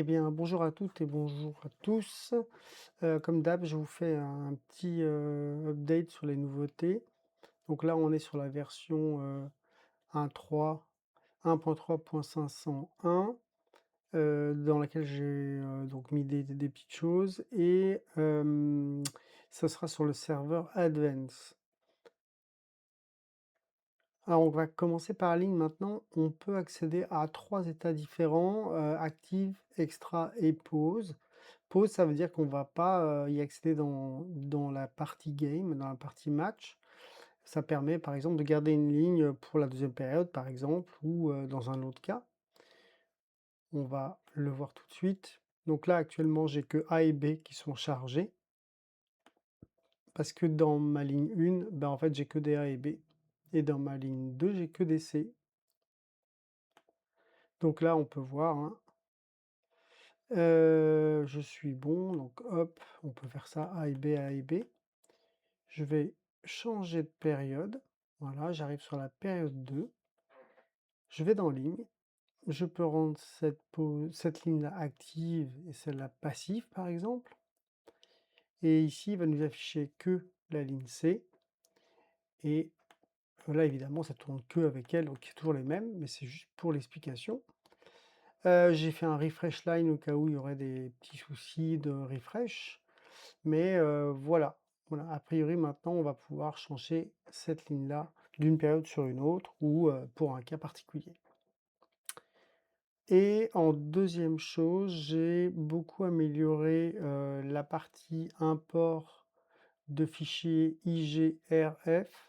Eh bien, bonjour à toutes et bonjour à tous. Comme d'hab, je vous fais un petit update sur les nouveautés. Donc là, on est sur la version 1.3, 1.3.501, dans laquelle j'ai donc mis des petites choses et ça sera sur le serveur Advance. Alors, on va commencer par la ligne maintenant. On peut accéder à trois états différents, active, extra et pause. Pause, ça veut dire qu'on va pas, y accéder dans la partie game, dans la partie match. Ça permet, par exemple, de garder une ligne pour la deuxième période, par exemple, ou dans un autre cas. On va le voir tout de suite. Donc là, actuellement, j'ai que A et B qui sont chargés parce que dans ma ligne 1, ben, en fait, j'ai que des A et B et dans ma ligne 2, j'ai que des C. Donc là, on peut voir, hein, je suis bon, donc hop, on peut faire ça A et B, A et B. Je vais changer de période. Voilà, j'arrive sur la période 2. Je vais dans ligne. Je peux rendre cette ligne-là active et celle-là passive, par exemple. Et ici, il va nous afficher que la ligne C. Et là, évidemment, ça tourne que avec elle, donc c'est toujours les mêmes, mais c'est juste pour l'explication. J'ai fait un refresh line au cas où il y aurait des petits soucis de refresh. Mais voilà, voilà, a priori maintenant on va pouvoir changer cette ligne-là d'une période sur une autre ou pour un cas particulier. Et en deuxième chose, j'ai beaucoup amélioré la partie import de fichiers IGRF.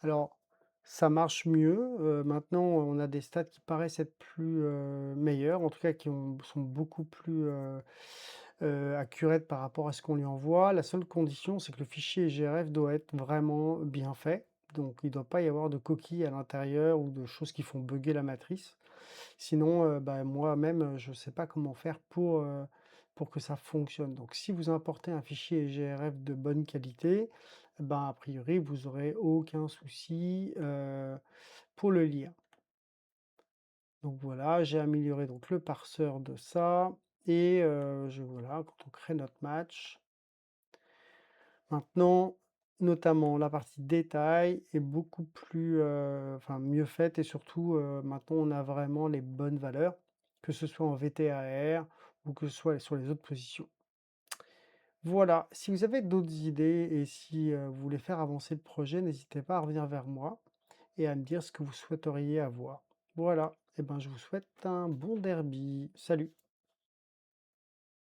Alors, ça marche mieux. Maintenant, on a des stats qui paraissent être plus meilleurs, en tout cas sont beaucoup plus accurate par rapport à ce qu'on lui envoie. La seule condition, c'est que le fichier IGRF doit être vraiment bien fait. Donc, il ne doit pas y avoir de coquilles à l'intérieur ou de choses qui font bugger la matrice. Sinon, bah, moi-même, je ne sais pas comment faire pour que ça fonctionne. Donc, si vous importez un fichier IGRF de bonne qualité, ben, a priori, vous aurez aucun souci pour le lire. Donc voilà, j'ai amélioré donc le parseur de ça et voilà, quand on crée notre match. Maintenant, notamment la partie détail est beaucoup plus, enfin mieux faite et surtout, maintenant on a vraiment les bonnes valeurs, que ce soit en VTAR ou que ce soit sur les autres positions. Voilà, si vous avez d'autres idées et si, vous voulez faire avancer le projet, n'hésitez pas à revenir vers moi et à me dire ce que vous souhaiteriez avoir. Voilà, et ben, je vous souhaite un bon derby. Salut!